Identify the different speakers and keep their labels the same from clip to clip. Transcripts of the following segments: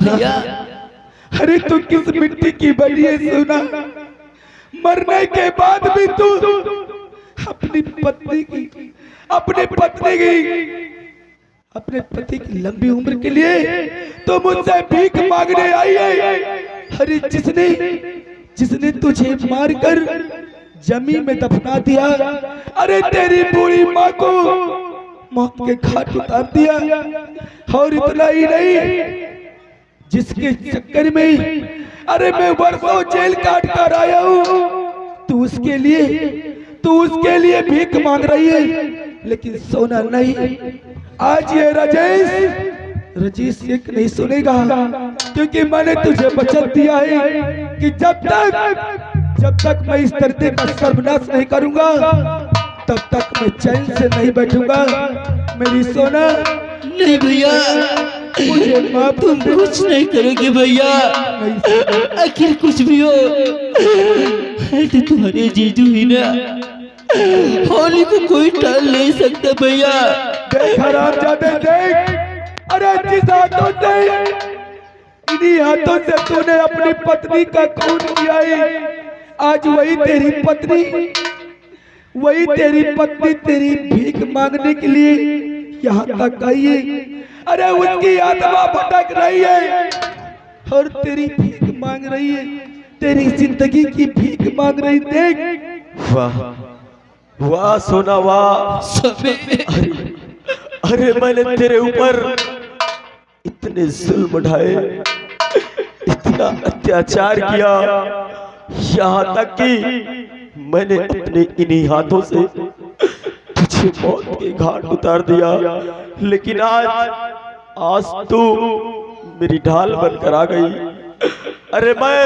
Speaker 1: भैया।
Speaker 2: अरे तू किस मिट्टी की बनी है सोना? मरने के बाद भी तू अपनी पत्नी की अपने पति की लंबी उम्र के लिए तो मुझसे भीख मांगने आई है। अरे जिसने तुझे मारकर जमीन में दफना दिया, अरे तेरी बूढ़ी माँ को मौत के घाट उतार दिया। और इतना ही नहीं, जिसके चक्कर में अरे मैं वर्षों जेल काट कर आया हूँ, तू उसके लिए भीख मांग रही है। लेकिन सोना नहीं, आज ये राजेश एक नहीं सुनेगा, क्योंकि मैंने तुझे वचन दिया है कि जब तक मैं इस धरती का सर्वनाश नहीं करूंगा, तब तक मैं चैन से नहीं बैठूंगा। मेरी सोना।
Speaker 1: नहीं भैया,
Speaker 2: मुझे माफ
Speaker 1: तुम कुछ नहीं करोगे भैया। आखिर कुछ भी हो, तो तुम्हारे जीजू ही ना, होली को कोई टाल नहीं सकता भैया।
Speaker 2: देख हरामजादे देख, अरे जिस हाथों से इन्हीं हाथों से तूने अपनी पत्नी का खून किया है, आज वही तेरी पत्नी तेरी भीख मांगने के लिए यहाँ तक आई है। अरे उसकी आत्मा भटक रही है और तेरी भीख मांग रही है, तेरी जिंदगी की भीख मांग रही। देख
Speaker 3: वाह वाह सोना वाह। अरे मैंने तेरे ऊपर इतने जुल्म ढाए, इतना अत्याचार किया, यहाँ तक कि मैंने अपने इन्हीं हाथों से तुझे मौत के घाट उतार दिया। लेकिन आज तू मेरी ढाल बनकर आ गई। अरे मैं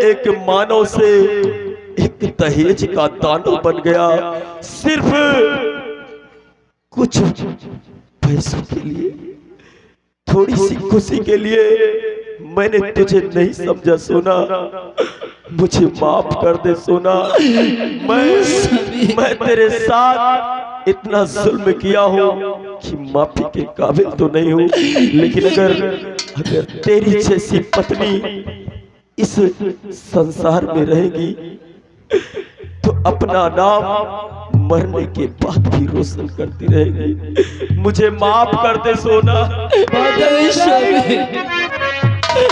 Speaker 3: एक मानव से एक दहेज का दानव बन गया, सिर्फ कुछ पैसों के लिए, थोड़ी सी खुशी के लिए। मैंने तुझे नहीं समझा सोना, मुझे माफ कर दे सोना। मैं तेरे साथ इतना जुल्म किया हूँ कि माफी के काबिल तो नहीं हूँ, लेकिन अगर तेरी जैसी पत्नी इस संसार में रहेगी तो अपना नाम मरने के बाद भी रोशन करती रहेगी। मुझे माफ कर दे सोना।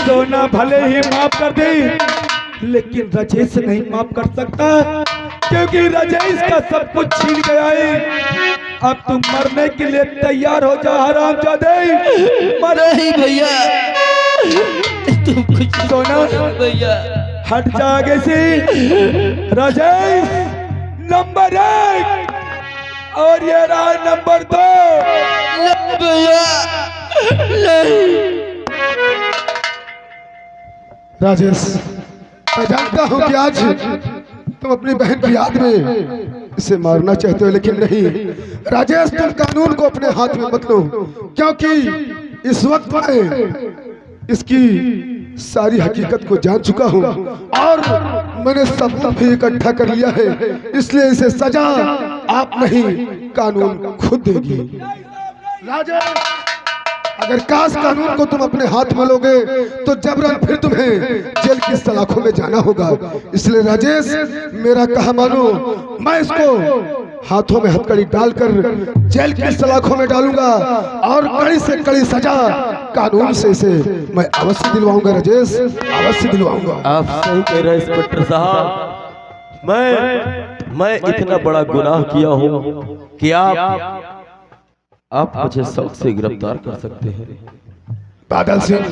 Speaker 2: सोना भले ही माफ कर दे, लेकिन राजेश नहीं माफ कर सकता, क्योंकि राजेश का सब कुछ छीन गया है। अब तुम मरने के लिए तैयार हो जा हरामजादे।
Speaker 1: मरे ही भैया, तुम कुछ
Speaker 2: सोना
Speaker 1: भैया
Speaker 2: हट जा आगे से। राजेश नंबर 1 और ये रहा नंबर 2।
Speaker 1: भैया नहीं।
Speaker 4: राजेश, मैं जानता हूँ कि आज तुम अपनी बहन की याद में इसे मारना चाहते हो, लेकिन नहीं राजेश, तुम कानून को अपने हाथ में मत लो, क्योंकि इस वक्त मैं इसकी सारी हकीकत को जान चुका हूँ और मैंने सब भी इकट्ठा कर लिया है। इसलिए इसे सजा आप नहीं, कानून खुद देगी। राजेश, अगर काश कानून को तुम अपने हाथ में लोगे तो जबरन फिर तुम्हें जेल की सलाखों में जाना होगा। इसलिए राजेश, मेरा कहा मानो, मैं इसको हाथों में हथकड़ी डालकर जेल की सलाखों में डालूंगा और कड़ी से कड़ी सजा कानून से इसे मैं अवश्य दिलवाऊंगा। राजेश, अवश्य दिलवाऊंगा।
Speaker 3: आप सही कह रहे हैं इंस्पेक्टर साहब। मैं इतना बड़ा गुनाह किया हूँ कि आप मुझे शौक से गिरफ्तार कर सकते हैं।
Speaker 4: बादल सिंह,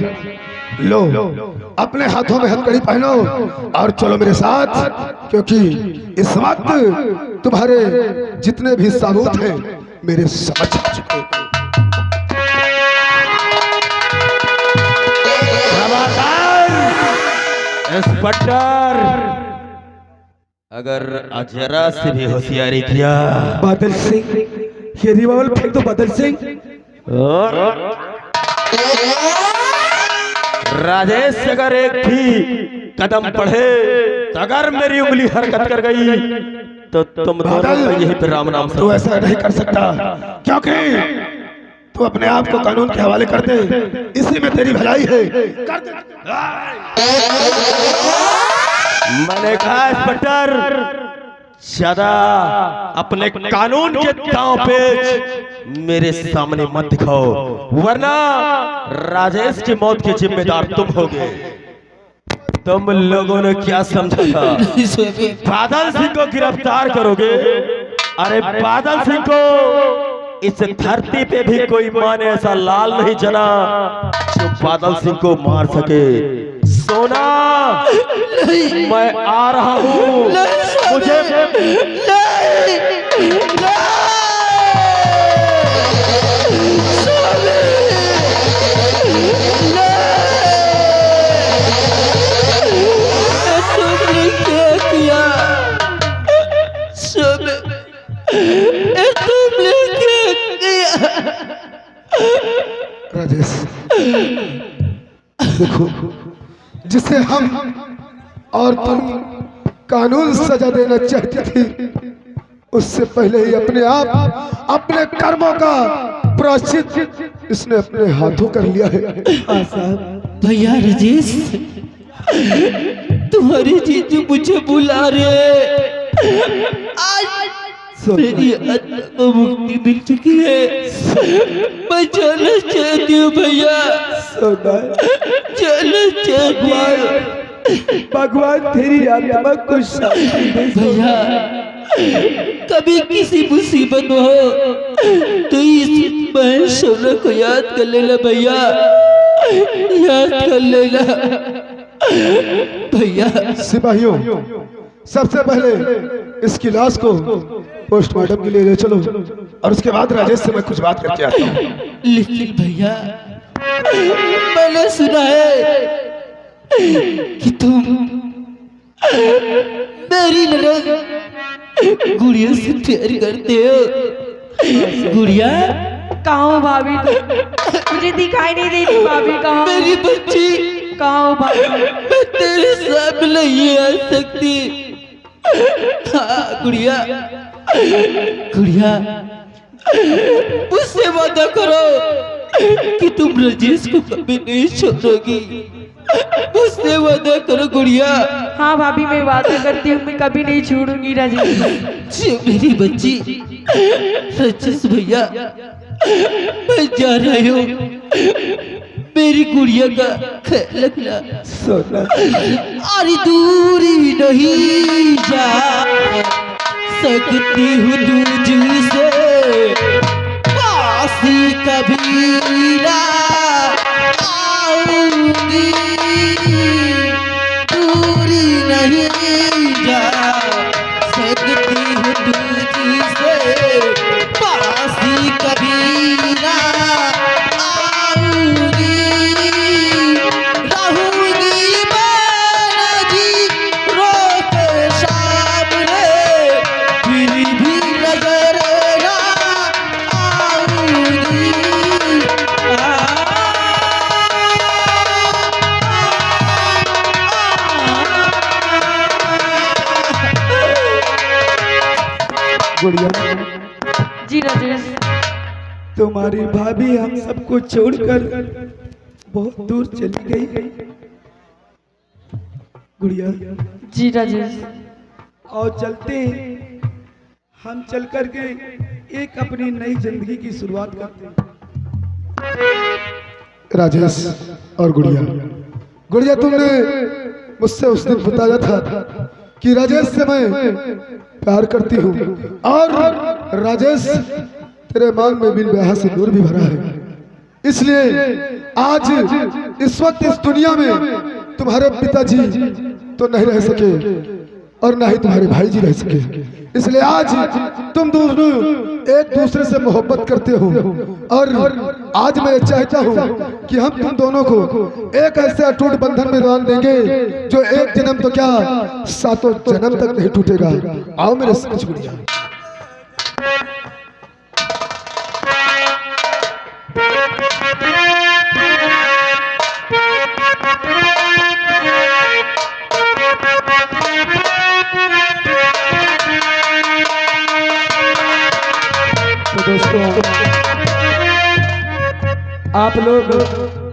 Speaker 4: लो अपने हाथों में हथकड़ी पहनो और चलो मेरे साथ, क्योंकि इस वक्त तुम्हारे जितने भी सबूत हैं मेरे समझ आ चुके।
Speaker 3: इंस्पेक्टर, अगर जरा से भी होशियारी किया।
Speaker 2: बादल सिंह, ये रिवॉल्वर फेंक दो बादल सिंह।
Speaker 3: राजेश, अगर एक भी कदम बढ़े, तो अगर मेरी उंगली हरकत कर गई तो तुम दोनों यहीं पे राम नाम।
Speaker 4: तू ऐसा नहीं कर सकता, क्योंकि तू अपने आप को कानून के हवाले कर दे, इसी में तेरी भलाई है। कर दे।
Speaker 3: मैंने कहा इंस्पेक्टर, ज्यादा अपने कानून के दांव पे मेरे सामने मत दिखाओ, वरना राजेश की मौत के जिम्मेदार तुम होगे। तुम लोगों ने क्या समझा था? बादल सिंह को गिरफ्तार करोगे? अरे बादल सिंह को इस धरती पे भी कोई मां ने ऐसा लाल नहीं जना जो बादल सिंह को मार सके। सोना, मैं आ रहा हूँ, मुझे
Speaker 4: राजेश, देखो, जिसे हम और तुम कानून सजा देना चाहती थी, उससे पहले ही अपने आप अपने कर्मों का प्रायश्चित इसने अपने हाथों कर लिया है।
Speaker 1: भैया राजेश, तुम्हारे जीजू मुझे बुला रहे। आज मेरी आत्मा को मुक्ति मिल चुकी है। मैं जाना चाहती हूँ भैया, जाना चाहती हूँ।
Speaker 2: भगवान तेरी आत्मा को शांति दे।
Speaker 1: भैया, कभी किसी मुसीबत में हो तो इस बहन सोना को याद कर लेना भैया, याद कर लेना भैया।
Speaker 4: सिपाहियों, सबसे पहले इसकी लाश को पोस्टमार्टम के लिए ले चलो, और उसके बाद राजेश से मैं कुछ बात करके आता हूँ।
Speaker 1: लेकिन भैया, मैंने सुना है कि तुम मेरी ननद गुड़िया से प्यार करते हो। गुड़िया
Speaker 5: कहाँ हो भाभी? मुझे दिखाई नहीं दे रही भाभी, कहाँ
Speaker 1: मेरी बच्ची,
Speaker 5: कहाँ हो भाभी?
Speaker 1: मैं तेरे सामने नहीं आ सकती। हाँ गुड़िया, गुड़िया, मुझसे वादा करो कि तुम राजेश को कभी नहीं छोड़ोगी। मुझसे वादा करो गुड़िया।
Speaker 5: हाँ भाभी, मैं वादा करती हूँ, मैं कभी नहीं छोड़ूंगी राजेश।
Speaker 1: जी मेरी बच्ची, राजेश भैया, मैं जा रही हूँ, मेरी गुड़िया का ख्याल रखना।
Speaker 2: सोना,
Speaker 1: अरे दूरी नहीं जा सकती हूँ तुझसे, पास कभी ना आऊंगी। दूरी नहीं जा सकती हूँ तुझसे, पास कभी ना आऊंगी। रहूंगी मैं जी रोके सामने, फिर भी नजर ना आऊंगी।
Speaker 2: गुड़िया,
Speaker 5: जी राजेश।
Speaker 2: तुम्हारी भाभी हम सबको छोड़कर बहुत दूर चली गई। गुड़िया,
Speaker 5: जी राजेश।
Speaker 2: और चलते हैं, हम चल कर के एक अपनी नई जिंदगी की शुरुआत करते हैं।
Speaker 4: राजेश और गुड़िया, गुड़िया, तुमने मुझसे उस दिन बताया था कि राजेश से मैं प्यार करती हूँ, और राजेश तेरे मांग में बिन ब्याह से नूर भी भरा है। इसलिए आज इस वक्त इस दुनिया में तुम्हारे पिताजी तो नहीं रह सके, और ना ही तुम्हारे भाई जी रह सके। इसलिए आज तुम दोनों एक दूसरे से मोहब्बत करते हो, और आज मैं चाहता हूँ कि हम तुम दोनों को एक ऐसे अटूट बंधन में बांध देंगे जो एक जन्म तो क्या, सातों जन्म तक नहीं टूटेगा। आओ मेरे साथ गुड़िया। तो दोस्तों,
Speaker 2: आप लोग